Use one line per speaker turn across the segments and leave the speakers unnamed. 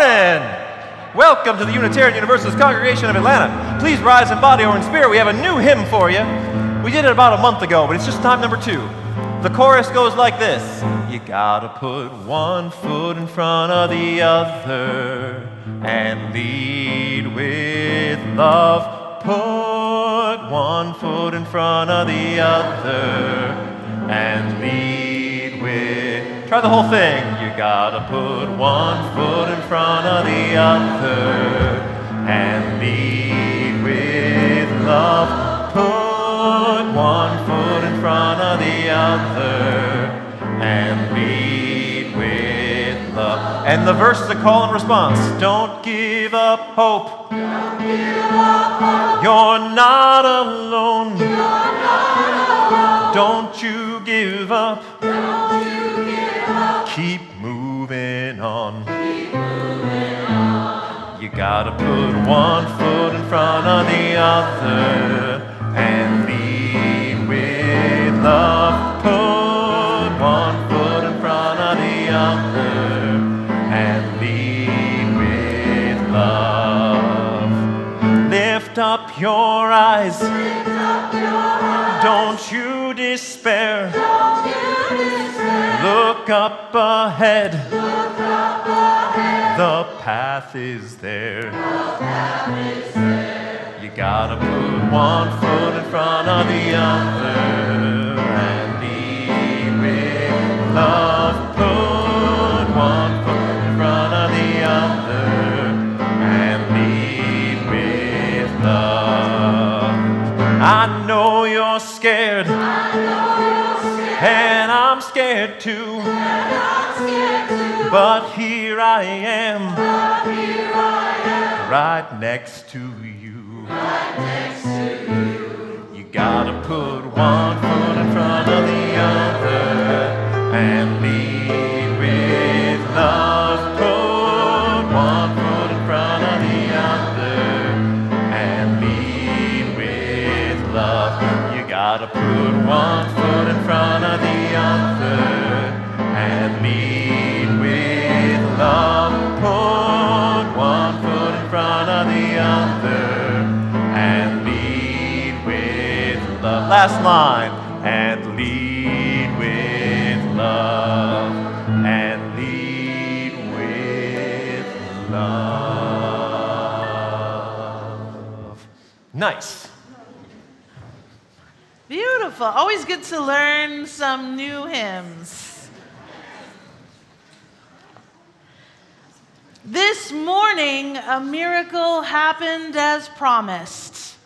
morning! Welcome to the Unitarian Universalist Congregation of Atlanta. Please rise in body or in spirit. We have a new hymn for you. We did it about a month ago, but it's just time number 2. The chorus goes like this. You gotta put one foot in front of the other and lead with love. Put one foot in front of the other and lead with... Try the whole thing. You gotta put one foot in front of the other and lead with love. Put one foot in front of the other and lead with love. And the verse is a call and response. Don't give up hope.
Don't give up hope.
You're not alone.
You're not alone.
Don't you give up.
Don't you give up.
Keep moving on.
Keep moving on.
You gotta put one foot in front of the other and lead with love. Put one foot in front of the other and lead with love. Lift up your eyes.
Lift up your eyes.
Don't you despair.
Don't you despair.
Look up ahead.
Look up ahead.
The path is there.
The path is there.
You gotta put one foot in front of the other and lead with love. Put one foot in front of the other and lead with love. I know you're scared,
I know you're scared.
and I'm scared too,
And I'm scared too.
but here I am,
But here I am.
right next to you.
Right next to you.
You gotta put one foot in front of the other and lead with love. Put one foot in front of the other and lead with love. You gotta put one foot in front of the other and lead with love. Put one foot in front of the other and lead with love. Last line. And lead with love. And lead with love. Nice.
Beautiful. Always good to learn some new hymns. This morning, a miracle happened as promised.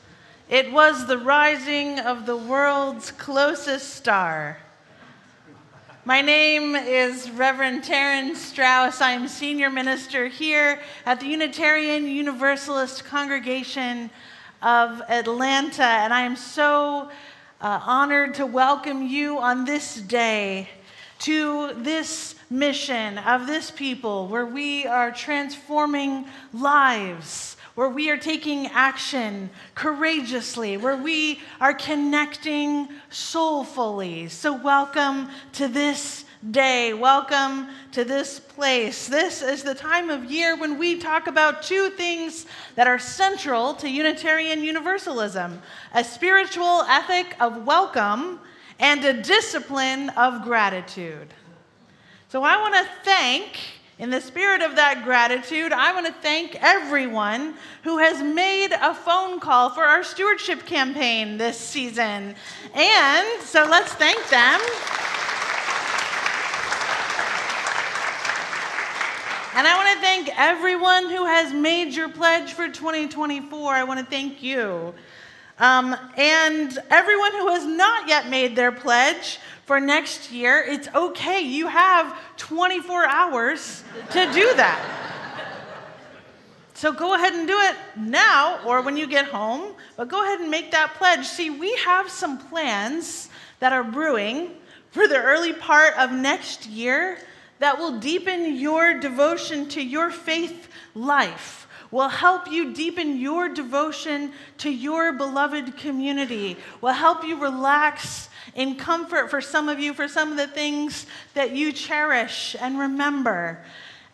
It was the rising of the world's closest star. My name is Reverend Taryn Strauss. I am senior minister here at the Unitarian Universalist Congregation of Atlanta, and I am so honored to welcome you on this day to this mission of this people where we are transforming lives, where we are taking action courageously, where we are connecting soulfully. So welcome to this day. Welcome to this place. This is the time of year when we talk about two things that are central to Unitarian Universalism: a spiritual ethic of welcome and a discipline of gratitude. So I want to thank, in the spirit of that gratitude, I want to thank everyone who has made a phone call for our stewardship campaign this season. And so let's thank them. And I want to thank everyone who has made your pledge for 2024. I want to thank you. And everyone who has not yet made their pledge for next year, it's okay. You have 24 hours to do that. So go ahead and do it now or when you get home, but go ahead and make that pledge. See, we have some plans that are brewing for the early part of next year that will deepen your devotion to your faith life, will help you deepen your devotion to your beloved community, will help you relax in comfort for some of you, for some of the things that you cherish and remember.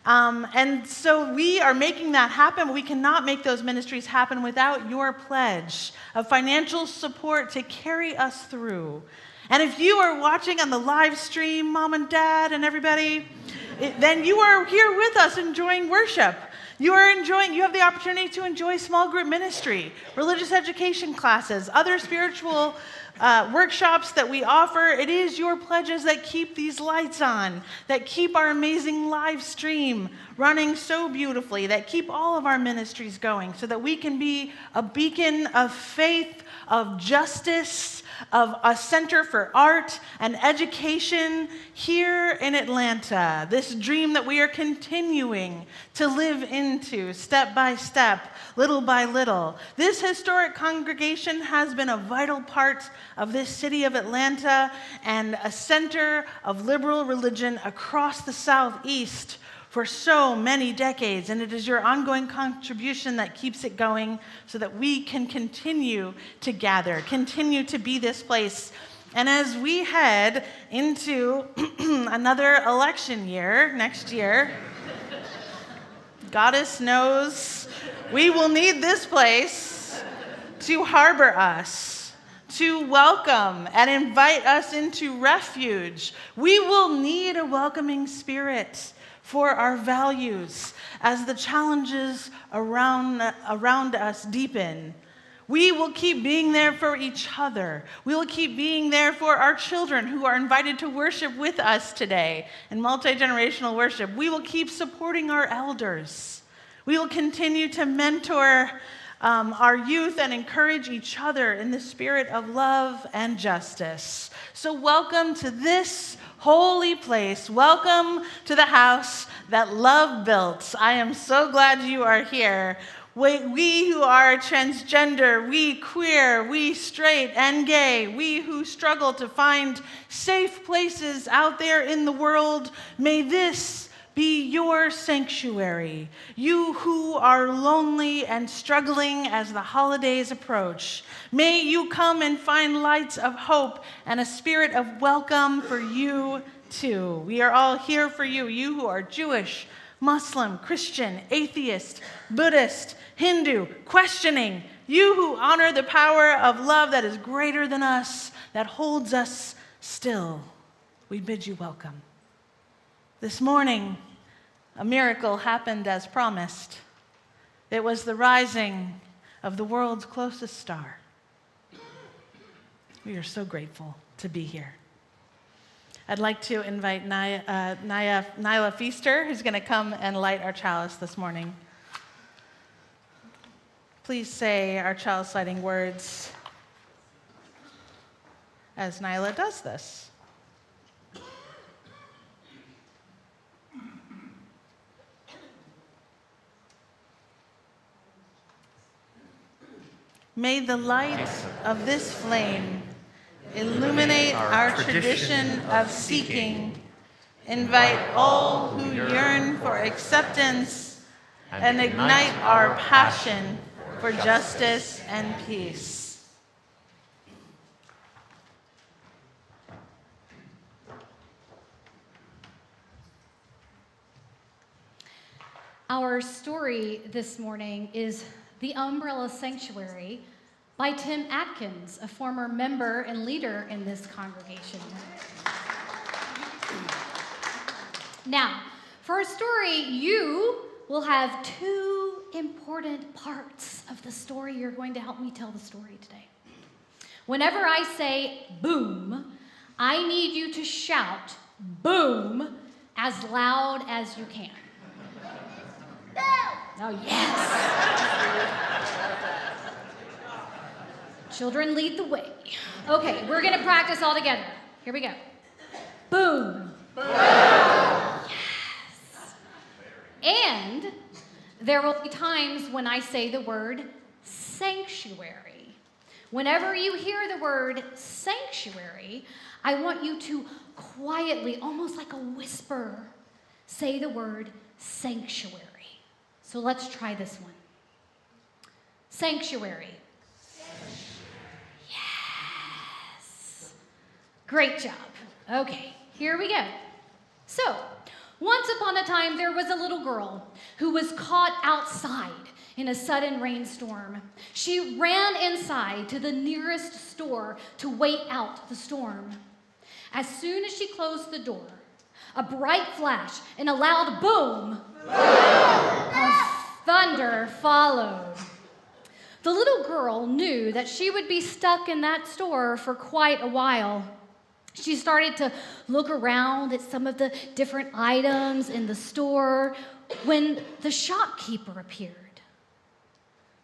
And so we are making that happen. We cannot make those ministries happen without your pledge of financial support to carry us through. And if you are watching on the live stream, Mom and Dad and everybody, then you are here with us enjoying worship. You have the opportunity to enjoy small group ministry, religious education classes, other spiritual workshops that we offer. It is your pledges that keep these lights on, that keep our amazing live stream running so beautifully, that keep all of our ministries going so that we can be a beacon of faith, of justice, of a center for art and education here in Atlanta. This dream that we are continuing to live into step by step, little by little. This historic congregation has been a vital part of this city of Atlanta and a center of liberal religion across the Southeast for so many decades, and it is your ongoing contribution that keeps it going so that we can continue to gather, continue to be this place. And as we head into another election year next year, Goddess knows we will need this place to harbor us, to welcome and invite us into refuge. We will need a welcoming spirit for our values as the challenges around us deepen. We will keep being there for each other. We will keep being there for our children who are invited to worship with us today in multi-generational worship. We will keep supporting our elders. We will continue to mentor our youth and encourage each other in the spirit of love and justice. So welcome to this holy place. Welcome to the house that love built. I am so glad you are here. We who are transgender, we queer, we straight and gay, we who struggle to find safe places out there in the world, may this be your sanctuary. You who are lonely and struggling as the holidays approach, may you come and find lights of hope and a spirit of welcome for you too. We are all here for you. You who are Jewish, Muslim, Christian, atheist, Buddhist, Hindu, questioning. You who honor the power of love that is greater than us, that holds us still. We bid you welcome. This morning, a miracle happened as promised. It was the rising of the world's closest star. We are so grateful to be here. I'd like to invite Nyla Feaster, who's going to come and light our chalice this morning. Please say our chalice lighting words as Nyla does this. May the light of this flame illuminate our tradition of seeking, invite all who yearn for acceptance, and ignite our passion for justice and peace.
Our story this morning is The Umbrella Sanctuary by Tim Atkins, a former member and leader in this congregation. Now, for our story, you will have two important parts of the story. You're going to help me tell the story today. Whenever I say boom, I need you to shout boom as loud as you can. Oh, yes. Children lead the way. Okay, we're going to practice all together. Here we go. Boom. Boom. Yes. And there will be times when I say the word sanctuary. Whenever you hear the word sanctuary, I want you to quietly, almost like a whisper, say the word sanctuary. So let's try this one. Sanctuary. Yes. Great job. Okay, here we go. So, Once upon a time, there was a little girl who was caught outside in a sudden rainstorm. She ran inside to the nearest store to wait out the storm. As soon as she closed the door, a bright flash and a loud boom of thunder followed. The little girl knew that she would be stuck in that store for quite a while. She started to look around at some of the different items in the store when the shopkeeper appeared.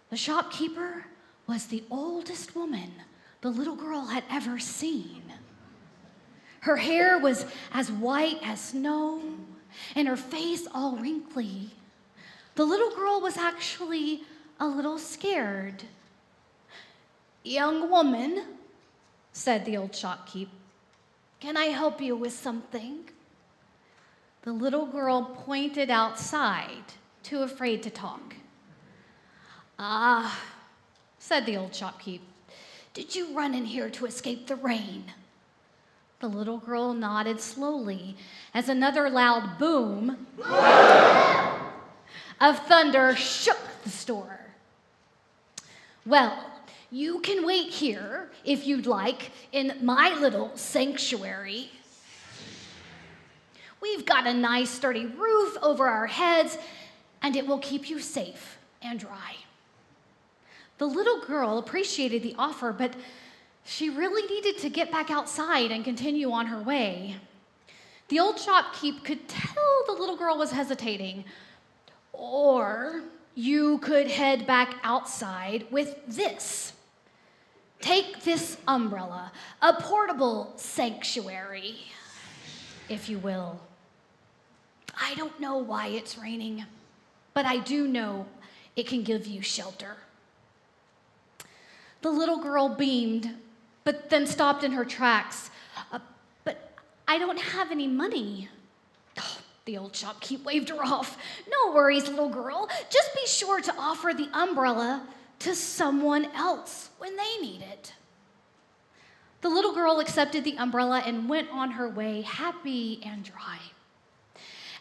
The shopkeeper was the oldest woman the little girl had ever seen. Her hair was as white as snow, and her face all wrinkly. The little girl was actually a little scared. "Young woman," said the old shopkeep, "can I help you with something?" The little girl pointed outside, too afraid to talk. "Ah," said the old shopkeep, "did you run in here to escape the rain?" The little girl nodded slowly as another loud boom of thunder shook the store. "Well, you can wait here if you'd like in my little sanctuary. We've got a nice sturdy roof over our heads, and it will keep you safe and dry." The little girl appreciated the offer, but she really needed to get back outside and continue on her way. The old shopkeep could tell the little girl was hesitating. "Or you could head back outside with this. Take this umbrella, a portable sanctuary, if you will. I don't know why it's raining, but I do know it can give you shelter." The little girl beamed, but then stopped in her tracks. "But I don't have any money." The old shopkeep waved her off. "No worries, little girl. Just be sure to offer the umbrella to someone else when they need it." The little girl accepted the umbrella and went on her way, happy and dry.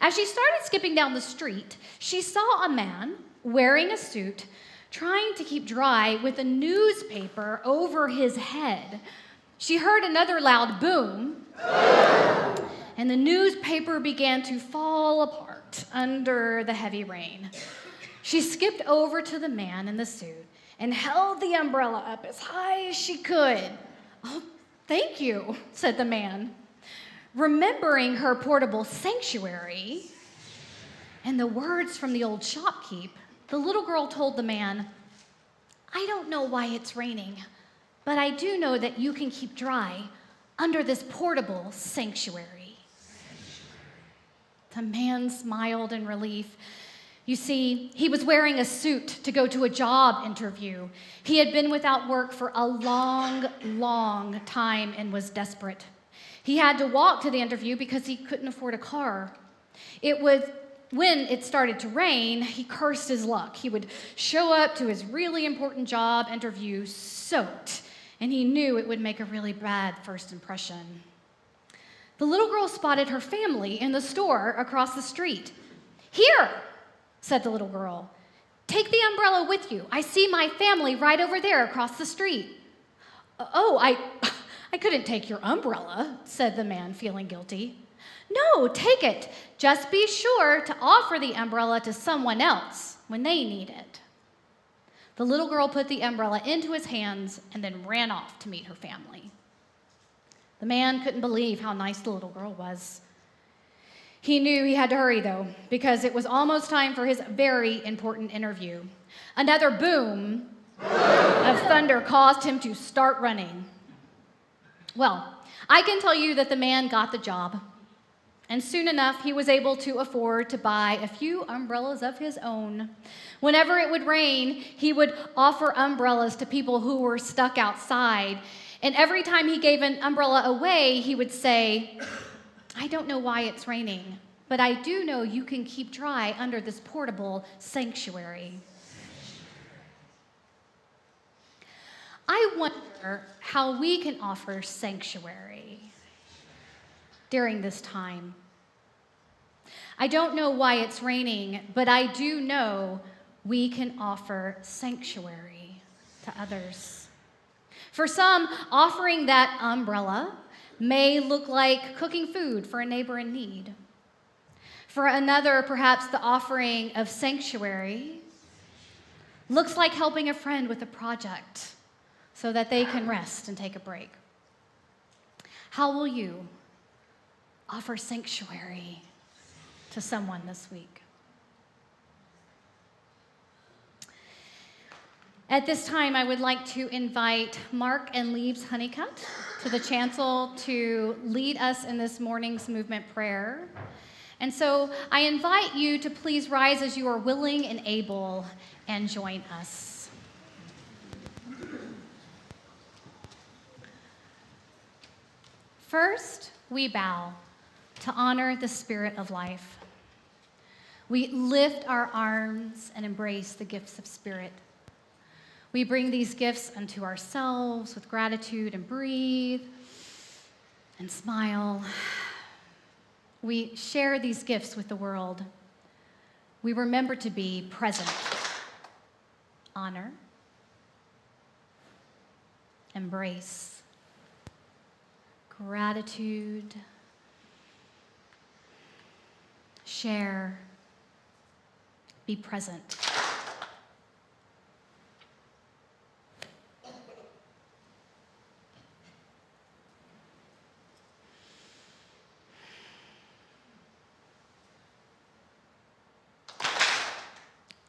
As she started skipping down the street, she saw a man wearing a suit, trying to keep dry with a newspaper over his head. She heard another loud boom, and the newspaper began to fall apart under the heavy rain. She skipped over to the man in the suit and held the umbrella up as high as she could. "Oh, thank you," said the man. Remembering her portable sanctuary and the words from the old shopkeep, the little girl told the man, "I don't know why it's raining, but I do know that you can keep dry under this portable sanctuary." The man smiled in relief. You see, he was wearing a suit to go to a job interview. He had been without work for a long, long time and was desperate. He had to walk to the interview because he couldn't afford a car. When it started to rain, he cursed his luck. He would show up to his really important job interview soaked, and he knew it would make a really bad first impression. The little girl spotted her family in the store across the street. "Here," said the little girl. "Take the umbrella with you. I see my family right over there across the street." "Oh, I couldn't take your umbrella," said the man, feeling guilty. "No, take it. Just be sure to offer the umbrella to someone else when they need it." The little girl put the umbrella into his hands and then ran off to meet her family. The man couldn't believe how nice the little girl was. He knew he had to hurry, though, because it was almost time for his very important interview. Another boom of thunder caused him to start running. Well, I can tell you that the man got the job. And soon enough, he was able to afford to buy a few umbrellas of his own. Whenever it would rain, he would offer umbrellas to people who were stuck outside. And every time he gave an umbrella away, he would say, "I don't know why it's raining, but I do know you can keep dry under this portable sanctuary." I wonder how we can offer sanctuary during this time. I don't know why it's raining, but I do know we can offer sanctuary to others. For some, offering that umbrella may look like cooking food for a neighbor in need. For another, perhaps the offering of sanctuary looks like helping a friend with a project so that they can rest and take a break. How will you offer sanctuary to someone this week? At this time, I would like to invite Mark and Leaves Honeycutt to the chancel to lead us in this morning's movement prayer. And so I invite you to please rise as you are willing and able and join us. First, we bow to honor the Spirit of life. We lift our arms and embrace the gifts of Spirit. We bring these gifts unto ourselves with gratitude and breathe and smile. We share these gifts with the world. We remember to be present, honor, embrace, gratitude, share, be present.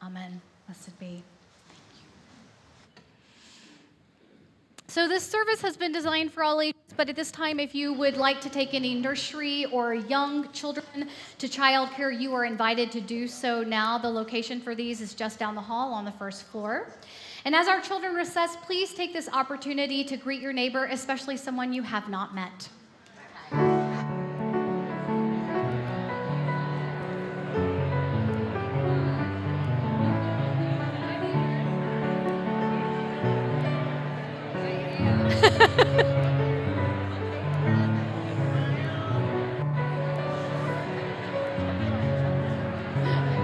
Amen. Blessed be. So this service has been designed for all ages, but at this time, if you would like to take any nursery or young children to childcare, you are invited to do so now. The location for these is just down the hall on the first floor. And as our children recess, please take this opportunity to greet your neighbor, especially someone you have not met.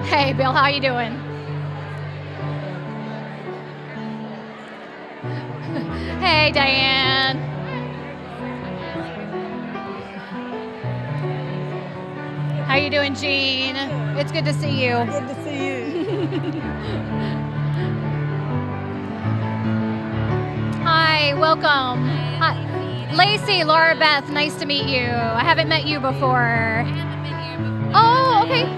Hey, Bill, how you doing? Hey, Diane. How you doing, Jean? It's good to see you.
Good to see you.
Hi, welcome. Hi. Lacey, Laura Beth, nice to meet you. I haven't met you before. Oh, okay.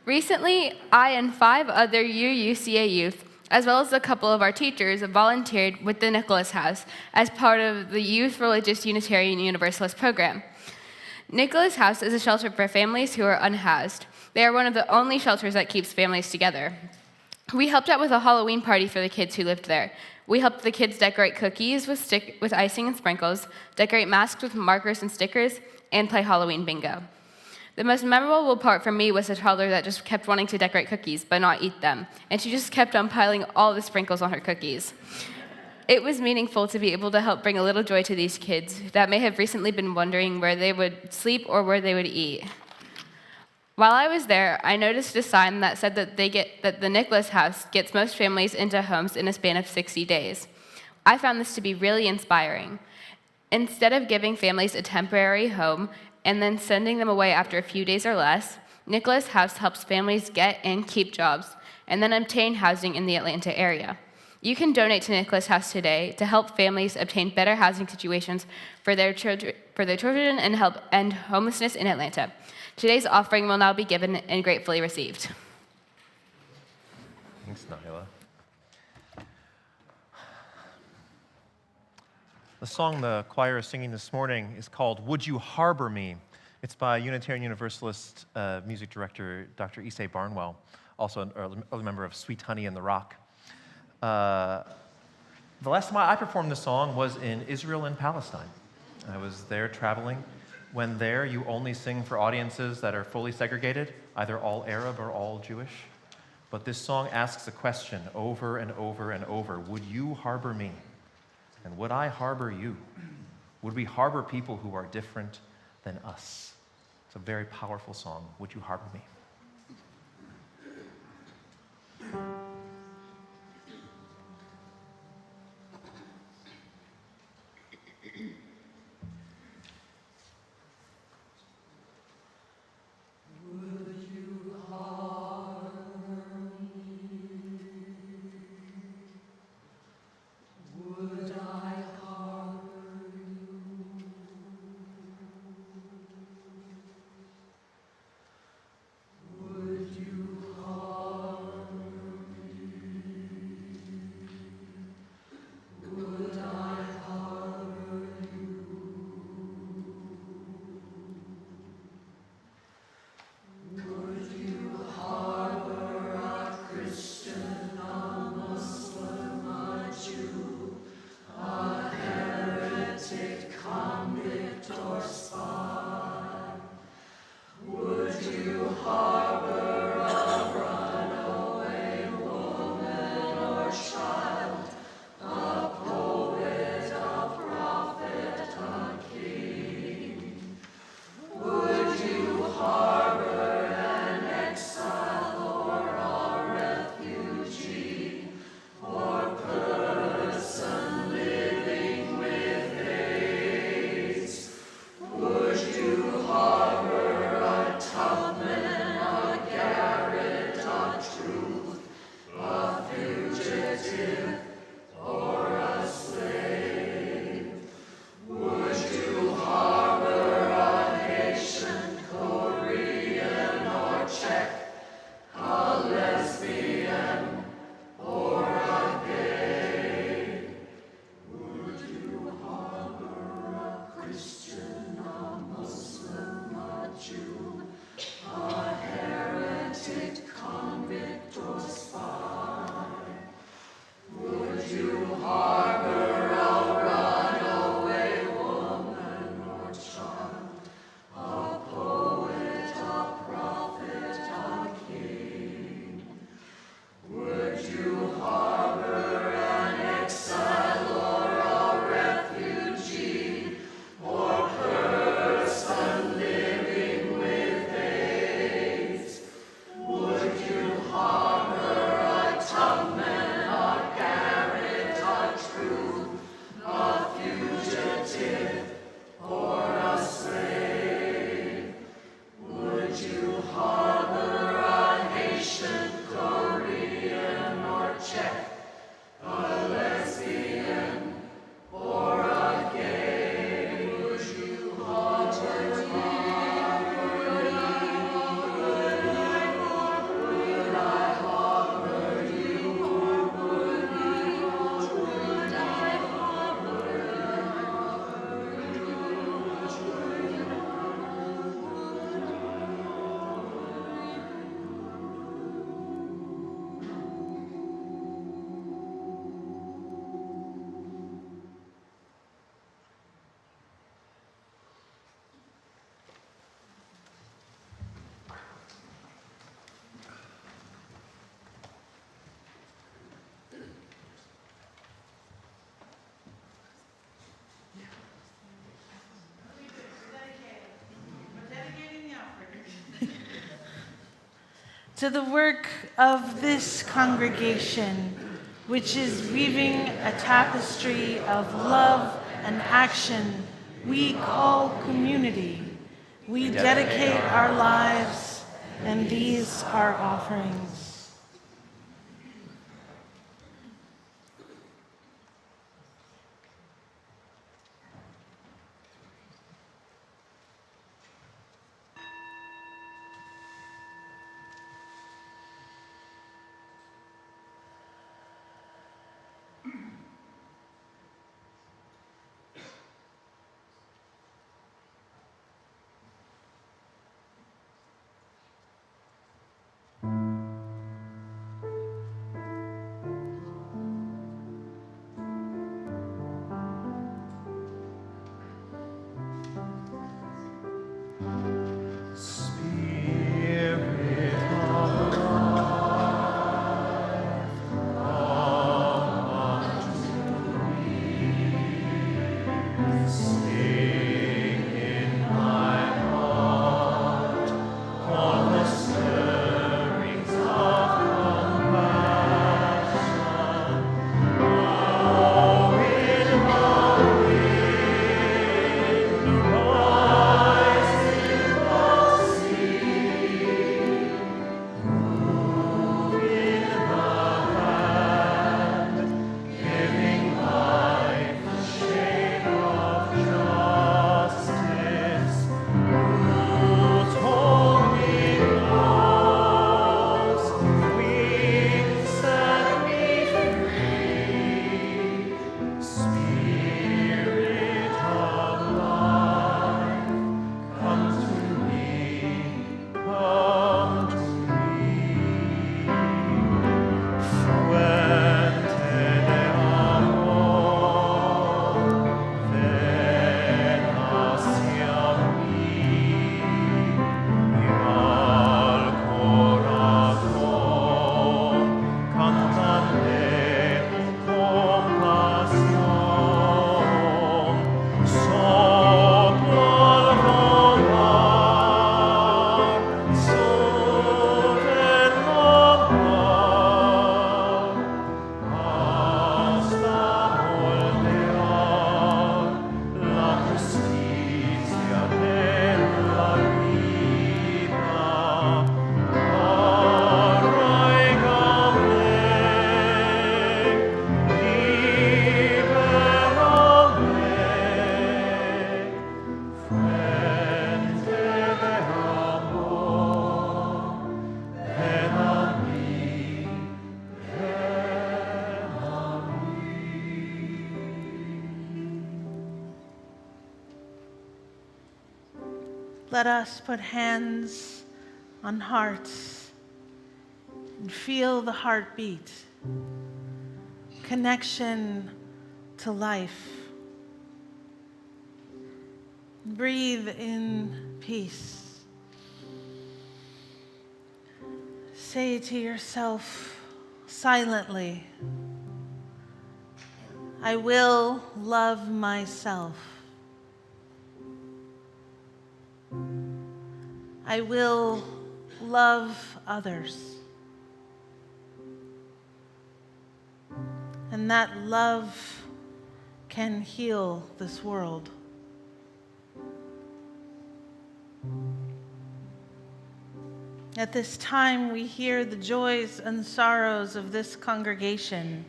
Recently, I and 5 other UUCA youth, as well as a couple of our teachers, volunteered with the Nicholas House as part of the Youth Religious Unitarian Universalist program. Nicholas House is a shelter for families who are unhoused. They are one of the only shelters that keeps families together. We helped out with a Halloween party for the kids who lived there. We helped the kids decorate cookies with icing and sprinkles, decorate masks with markers and stickers, and play Halloween bingo. The most memorable part for me was a toddler that just kept wanting to decorate cookies but not eat them, and she just kept on piling all the sprinkles on her cookies. It was meaningful to be able to help bring a little joy to these kids that may have recently been wondering where they would sleep or where they would eat. While I was there, I noticed a sign that said that the Nicholas House gets most families into homes in a span of 60 days. I found this to be really inspiring. Instead of giving families a temporary home and then sending them away after a few days or less, Nicholas House helps families get and keep jobs and then obtain housing in the Atlanta area. You can donate to Nicholas House today to help families obtain better housing situations for their children and help end homelessness in Atlanta. Today's offering will now be given and gratefully received.
Thanks, Nyla. The song the choir is singing this morning is called Would You Harbor Me? It's by Unitarian Universalist music director Dr. Issei Barnwell, also an early member of Sweet Honey and the Rock. The last time I performed this song was in Israel and Palestine. I was there traveling. When there, you only sing for audiences that are fully segregated, either all Arab or all Jewish. But this song asks a question over and over and over. Would you harbor me? And would I harbor you? Would we harbor people who are different than us? It's a very powerful song. Would you harbor me?
To the work of this congregation, which is weaving a tapestry of love and action we call community. We dedicate our lives, and these are offerings. Let us put hands on hearts and feel the heartbeat, connection to life. Breathe in peace. Say to yourself silently, I will love myself. I will love others. And that love can heal this world. At this time, we hear the joys and sorrows of this congregation.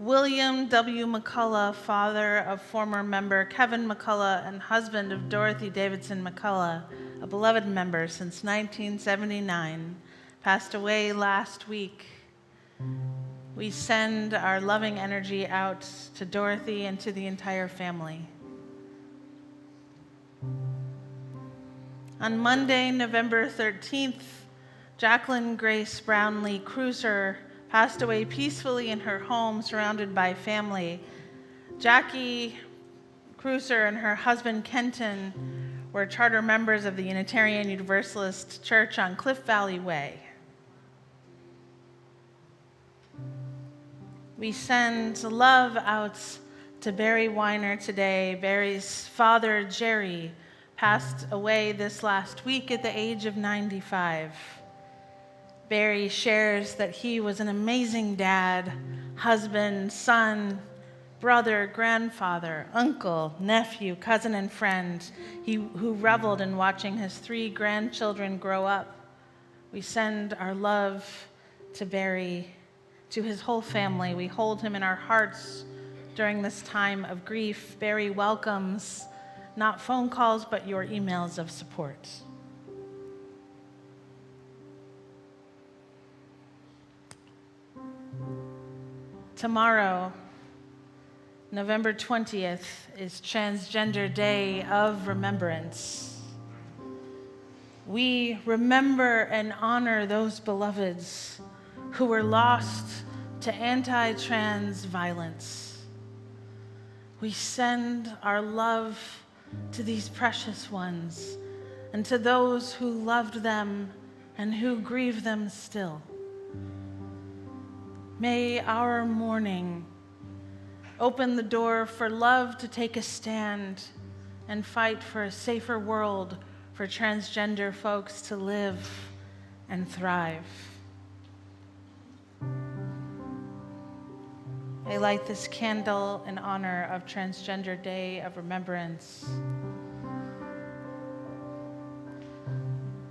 William W. McCullough, father of former member Kevin McCullough and husband of Dorothy Davidson McCullough, a beloved member since 1979, passed away last week. We send our loving energy out to Dorothy and to the entire family. On Monday, November 13th, Jacqueline Grace Brownlee Cruiser passed away peacefully in her home surrounded by family. Jackie Cruiser and her husband Kenton were charter members of the Unitarian Universalist Church on Cliff Valley Way. We send love out to Barry Weiner today. Barry's father, Jerry, passed away this last week at the age of 95. Barry shares that he was an amazing dad, husband, son, brother, grandfather, uncle, nephew, cousin, and friend, who reveled in watching his 3 grandchildren grow up. We send our love to Barry, to his whole family. We hold him in our hearts during this time of grief. Barry welcomes not phone calls, but your emails of support. Tomorrow, November 20th, is Transgender Day of Remembrance. We remember and honor those beloveds who were lost to anti-trans violence. We send our love to these precious ones and to those who loved them and who grieve them still. May our mourning open the door for love to take a stand and fight for a safer world for transgender folks to live and thrive. I light this candle in honor of Transgender Day of Remembrance.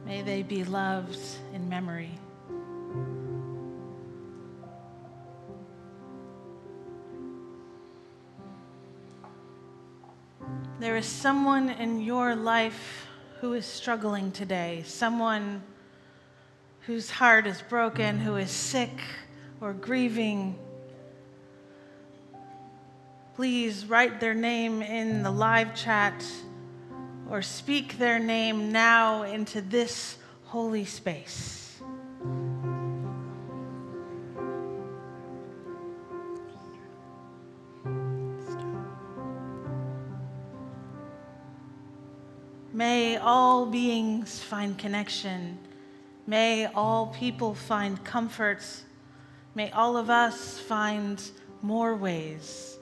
May they be loved in memory. There is someone in your life who is struggling today, someone whose heart is broken, who is sick or grieving. Please write their name in the live chat or speak their name now into this holy space. May all beings find connection. May all people find comfort. May all of us find more ways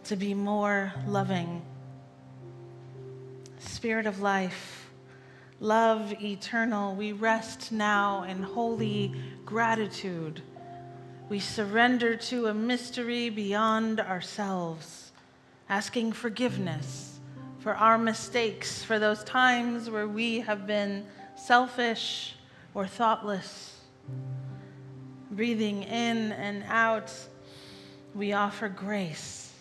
to be more loving. Spirit of life, love eternal, we rest now in holy gratitude. We surrender to a mystery beyond ourselves, asking forgiveness for our mistakes, for those times where we have been selfish or thoughtless. Breathing in and out, we offer grace.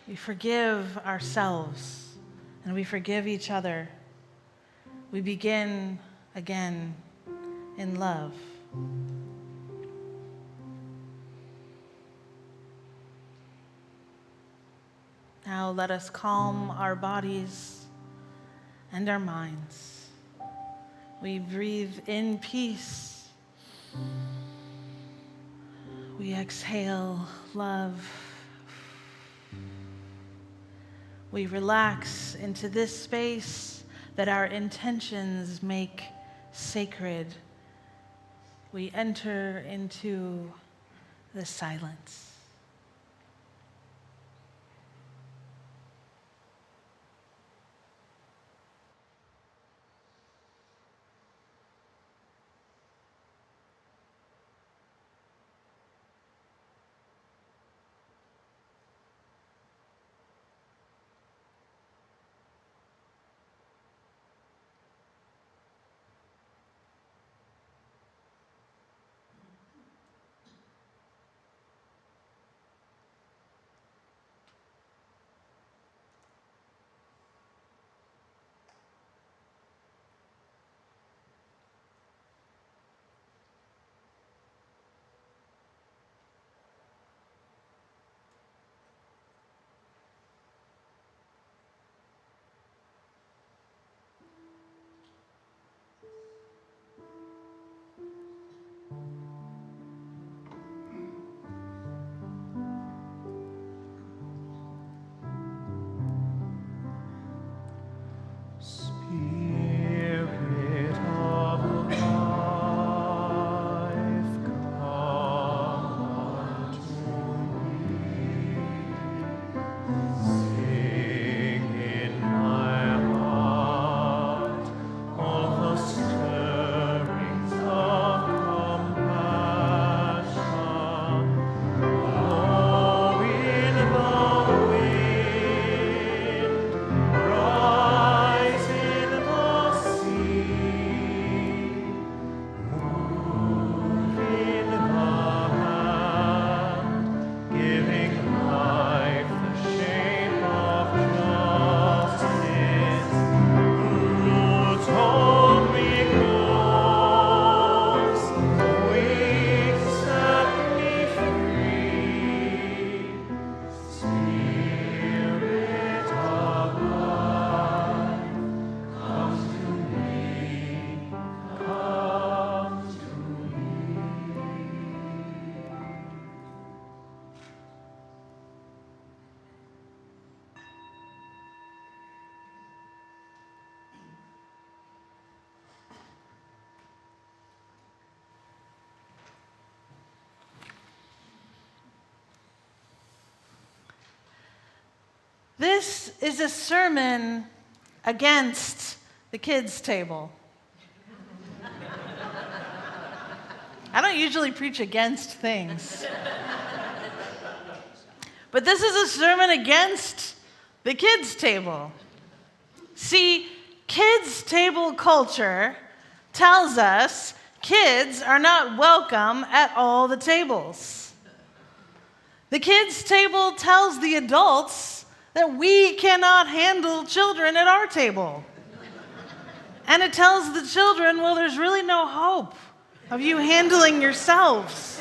We forgive ourselves and we forgive each other. We begin again in love. Now let us calm our bodies and our minds. We breathe in peace. We exhale love. We relax into this space that our intentions make sacred. We enter into the silence. This is a sermon against the kids' table. I don't usually preach against things. But this is a sermon against the kids' table. See, kids' table culture tells us kids are not welcome at all the tables. The kids' table tells the adults that we cannot handle children at our table. And it tells the children, well, there's really no hope of you handling yourselves.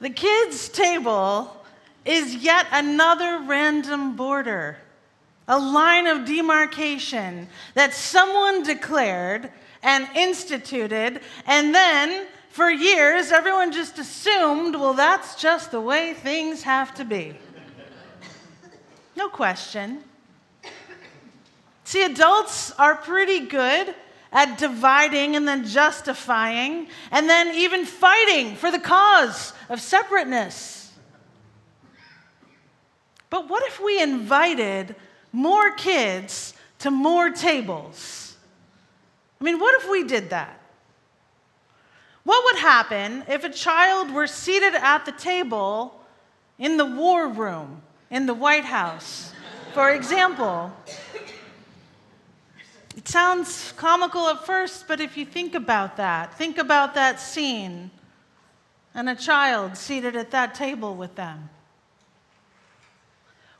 The kids' table is yet another random border, a line of demarcation that someone declared and instituted, and then for years everyone just assumed, well, that's just the way things have to be. No question. See, adults are pretty good at dividing and then justifying and then even fighting for the cause of separateness. But what if we invited more kids to more tables? I mean, what if we did that? What would happen if a child were seated at the table in the war room in the White House, for example? It sounds comical at first, but if you think about that scene and a child seated at that table with them.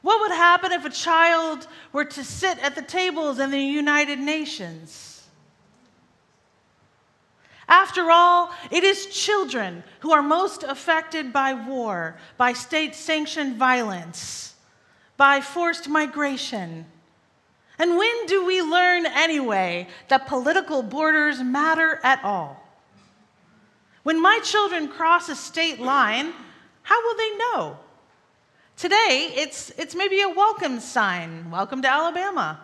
What would happen if a child were to sit at the tables in the United Nations? After all, it is children who are most affected by war, by state-sanctioned violence, by forced migration. And when do we learn anyway that political borders matter at all? When my children cross a state line, how will they know? Today, it's maybe a welcome sign, welcome to Alabama.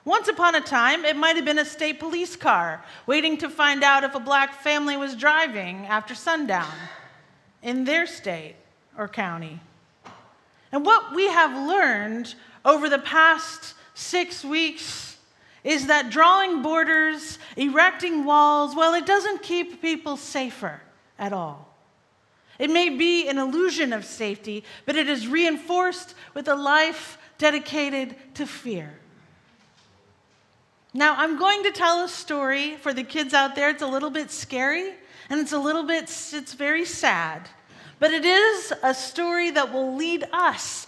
Once upon a time, it might have been a state police car waiting to find out if a black family was driving after sundown in their state or county. And what we have learned over the past 6 weeks is that drawing borders, erecting walls, well, it doesn't keep people safer at all. It may be an illusion of safety, but it is reinforced with a life dedicated to fear. Now, I'm going to tell a story for the kids out there. It's a little bit scary, and it's very sad. But it is a story that will lead us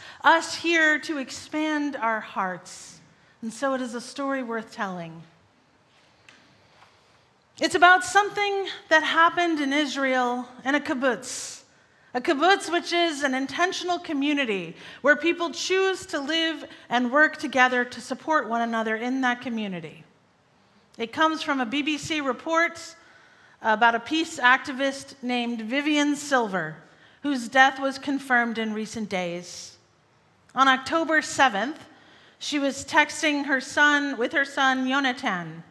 here, to expand our hearts. And so it is a story worth telling. It's about something that happened in Israel in a kibbutz. A kibbutz, which is an intentional community where people choose to live and work together to support one another in that community. It comes from a BBC report about a peace activist named Vivian Silver, whose death was confirmed in recent days. On October 7th, she was texting with her son, Yonatan.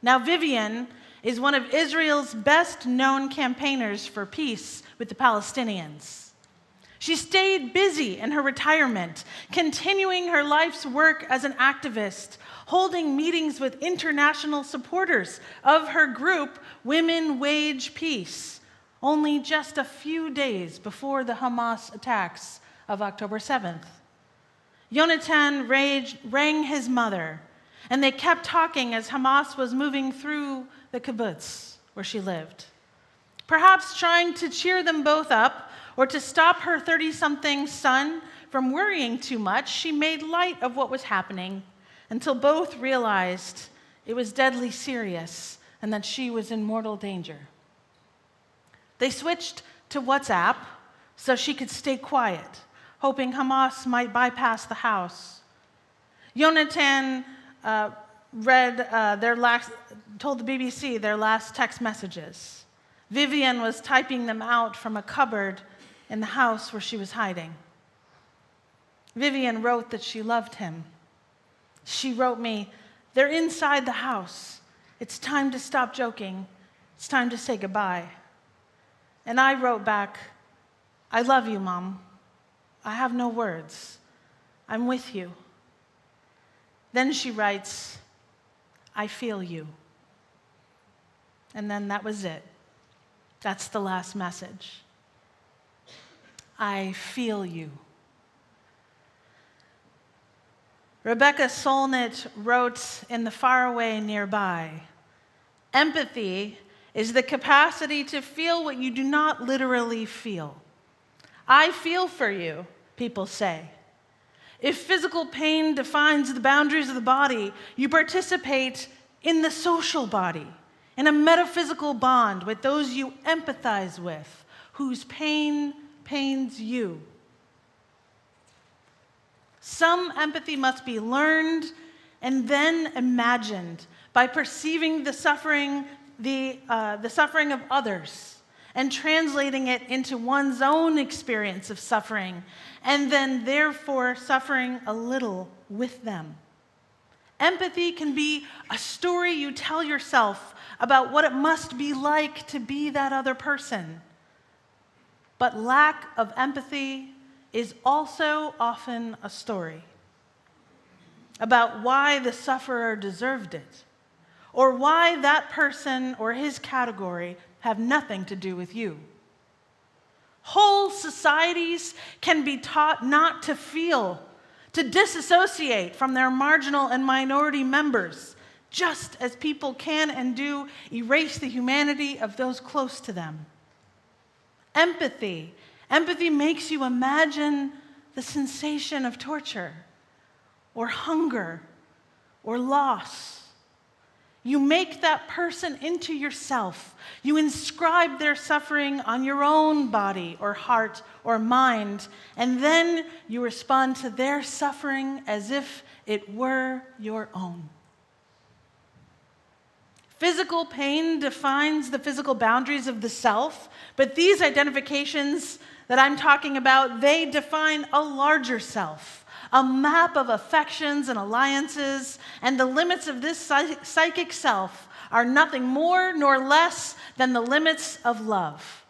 Now, Vivian is one of Israel's best-known campaigners for peace with the Palestinians. She stayed busy in her retirement, continuing her life's work as an activist, holding meetings with international supporters of her group, Women Wage Peace, only just a few days before the Hamas attacks of October 7th. Yonatan rang his mother, and they kept talking as Hamas was moving through the kibbutz where she lived. Perhaps trying to cheer them both up or to stop her 30-something son from worrying too much, she made light of what was happening until both realized it was deadly serious and that she was in mortal danger. They switched to WhatsApp so she could stay quiet, hoping Hamas might bypass the house. Yonatan told the BBC their last text messages. Vivian was typing them out from a cupboard in the house where she was hiding. Vivian wrote that she loved him. She wrote me, "They're inside the house. It's time to stop joking. It's time to say goodbye." And I wrote back, "I love you, Mom. I have no words. I'm with you. Then she writes, I feel you. And then that was it. That's the last message. I feel you. Rebecca Solnit wrote in The Faraway Nearby, empathy is the capacity to feel what you do not literally feel. I feel for you, people say. If physical pain defines the boundaries of the body, you participate in the social body, in a metaphysical bond with those you empathize with, whose pain pains you. Some empathy must be learned and then imagined by perceiving the suffering of others and translating it into one's own experience of suffering, and then therefore suffering a little with them. Empathy can be a story you tell yourself about what it must be like to be that other person. But lack of empathy is also often a story about why the sufferer deserved it, or why that person or his category have nothing to do with you. Whole societies can be taught not to feel, to disassociate from their marginal and minority members, just as people can and do erase the humanity of those close to them. Empathy makes you imagine the sensation of torture, or hunger, or loss. You make that person into yourself. You inscribe their suffering on your own body or heart or mind, and then you respond to their suffering as if it were your own. Physical pain defines the physical boundaries of the self, but these identifications that I'm talking about, they define a larger self, a map of affections and alliances, and the limits of this psychic self are nothing more nor less than the limits of love,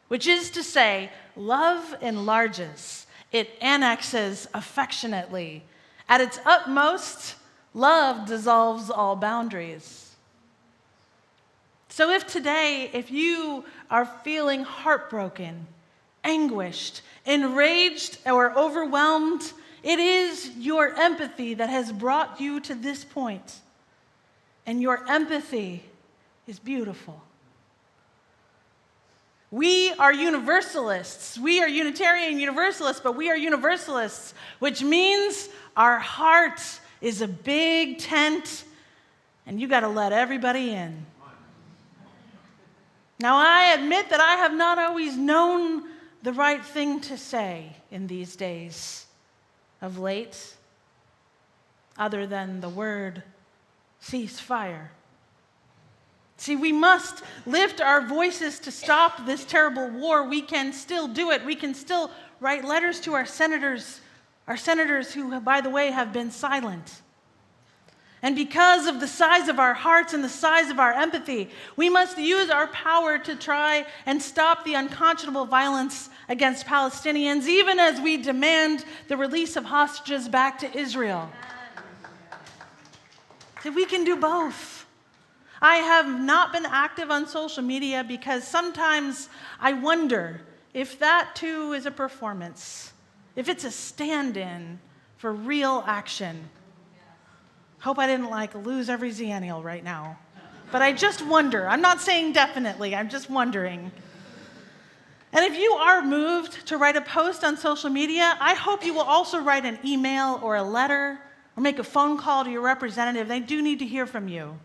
which is to say, love enlarges, it annexes affectionately. At its utmost, love dissolves all boundaries. So if you are feeling heartbroken, anguished, enraged, or overwhelmed, it is your empathy that has brought you to this point. And your empathy is beautiful. We are universalists. We are Unitarian Universalists, but we are universalists, which means our heart is a big tent, and you got to let everybody in. Now, I admit that I have not always known the right thing to say in these days of late, other than the word ceasefire. See, we must lift our voices to stop this terrible war. We can still do it. We can still write letters to our senators who, by the way, have been silent. And because of the size of our hearts and the size of our empathy, we must use our power to try and stop the unconscionable violence against Palestinians, even as we demand the release of hostages back to Israel. So we can do both. I have not been active on social media because sometimes I wonder if that too is a performance, if it's a stand-in for real action. Hope I didn't lose every Xennial right now. But I just wonder. I'm not saying definitely, I'm just wondering. And if you are moved to write a post on social media, I hope you will also write an email or a letter or make a phone call to your representative. They do need to hear from you.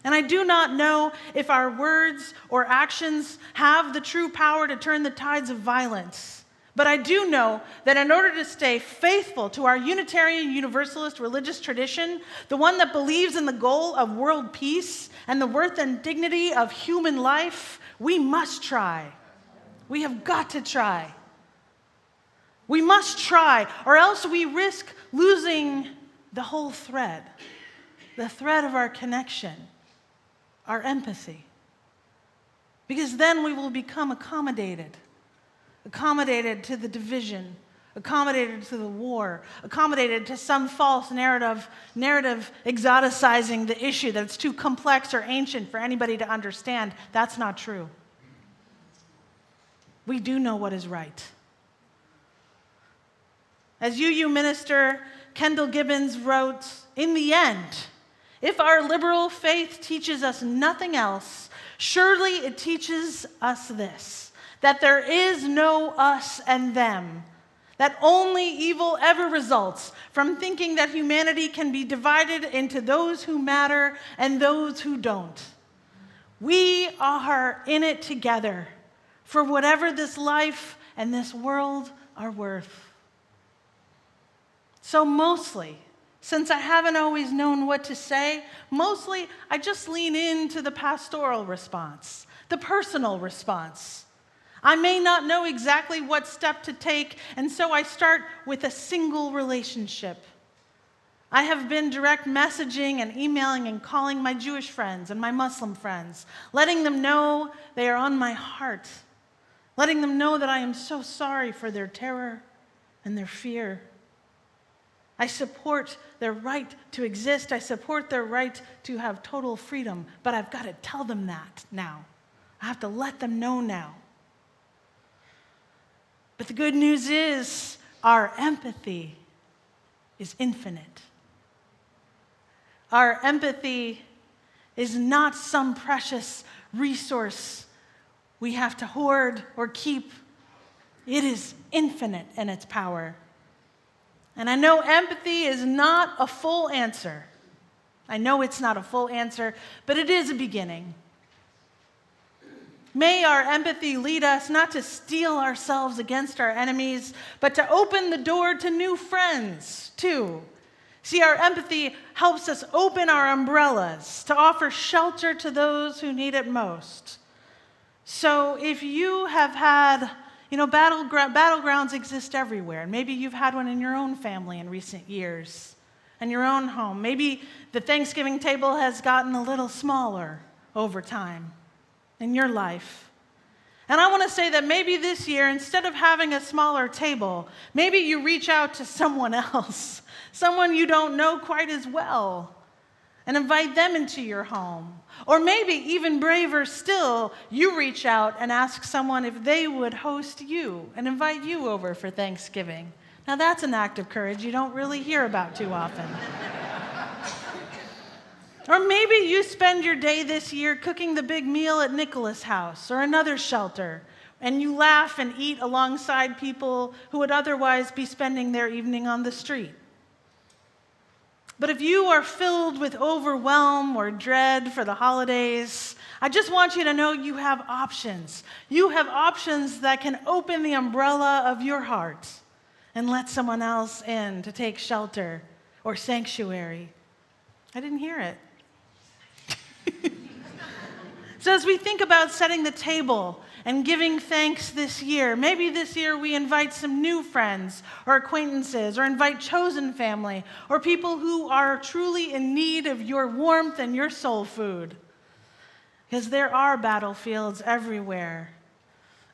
And I do not know if our words or actions have the true power to turn the tides of violence. But I do know that in order to stay faithful to our Unitarian Universalist religious tradition, the one that believes in the goal of world peace and the worth and dignity of human life, we must try. We have got to try. We must try, or else we risk losing the whole thread, the thread of our connection, our empathy. Because then we will become accommodated to the division accommodated to the war, accommodated to some false narrative exoticizing the issue, that it's too complex or ancient for anybody to understand. That's not true. We do know what is right. As UU minister Kendall Gibbons wrote, in the end, if our liberal faith teaches us nothing else, surely it teaches us this, that there is no us and them, that only evil ever results from thinking that humanity can be divided into those who matter and those who don't. We are in it together for whatever this life and this world are worth. So mostly, since I haven't always known what to say, mostly I just lean into the pastoral response, the personal response. I may not know exactly what step to take, and so I start with a single relationship. I have been direct messaging and emailing and calling my Jewish friends and my Muslim friends, letting them know they are on my heart, letting them know that I am so sorry for their terror and their fear. I support their right to exist. I support their right to have total freedom, but I've got to tell them that now. I have to let them know now. But the good news is our empathy is infinite. Our empathy is not some precious resource we have to hoard or keep. It is infinite in its power. And I know empathy is not a full answer. I know it's not a full answer, but it is a beginning. May our empathy lead us not to steel ourselves against our enemies, but to open the door to new friends, too. See, our empathy helps us open our umbrellas to offer shelter to those who need it most. So if you have had, battlegrounds exist everywhere. And maybe you've had one in your own family in recent years, in your own home. Maybe the Thanksgiving table has gotten a little smaller over time in your life. And I want to say that maybe this year, instead of having a smaller table, maybe you reach out to someone else, someone you don't know quite as well, and invite them into your home. Or maybe, even braver still, you reach out and ask someone if they would host you and invite you over for Thanksgiving. Now that's an act of courage you don't really hear about too often. Or maybe you spend your day this year cooking the big meal at Nicholas' house or another shelter, and you laugh and eat alongside people who would otherwise be spending their evening on the street. But if you are filled with overwhelm or dread for the holidays, I just want you to know you have options. You have options that can open the umbrella of your heart and let someone else in to take shelter or sanctuary. I didn't hear it. So as we think about setting the table and giving thanks this year, maybe this year we invite some new friends or acquaintances, or invite chosen family, or people who are truly in need of your warmth and your soul food. Because there are battlefields everywhere.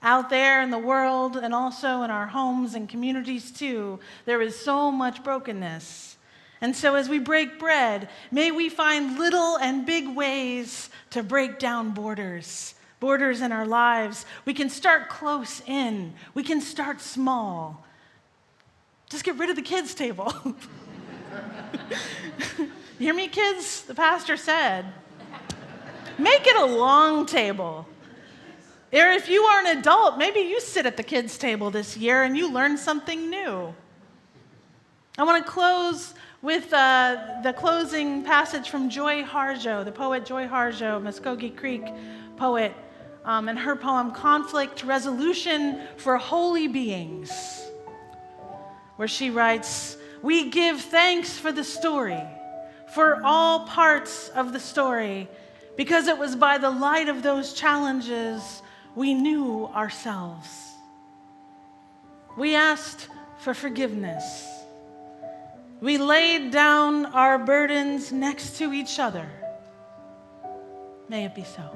Out there in the world, and also in our homes and communities too, there is so much brokenness. And so as we break bread, may we find little and big ways to break down borders in our lives. We can start close in. We can start small. Just get rid of the kids' table. You hear me, kids? The pastor said. Make it a long table. Or if you are an adult, maybe you sit at the kids' table this year and you learn something new. I want to close with the closing passage from Joy Harjo, the poet Joy Harjo, Muskogee Creek poet, and her poem, Conflict Resolution for Holy Beings, where she writes, "We give thanks for the story, for all parts of the story, because it was by the light of those challenges we knew ourselves. We asked for forgiveness. We laid down our burdens next to each other. May it be so."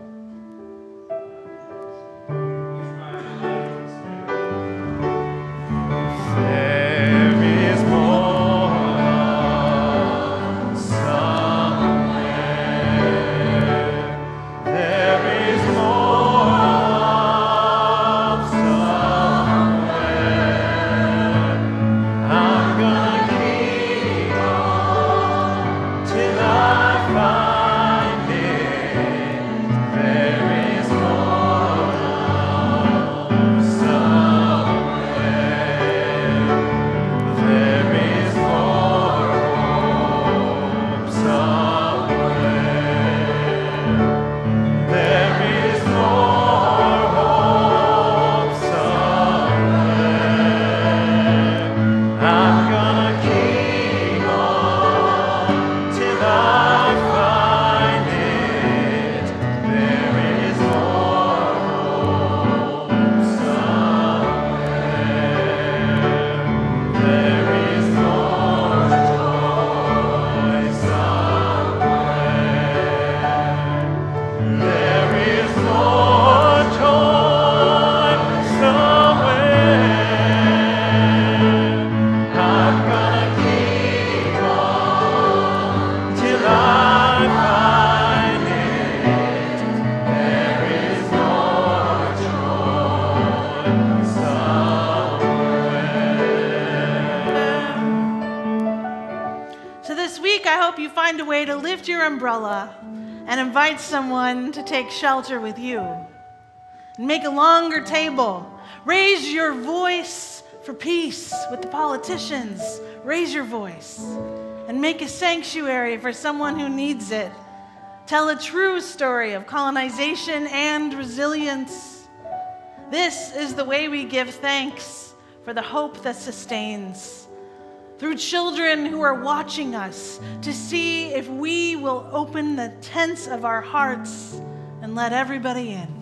Yeah.
week, I hope you find a way to lift your umbrella and invite someone to take shelter with you. And make a longer table. Raise your voice for peace with the politicians. Raise your voice. And make a sanctuary for someone who needs it. Tell a true story of colonization and resilience. This is the way we give thanks for the hope that sustains. Through children who are watching us to see if we will open the tents of our hearts and let everybody in.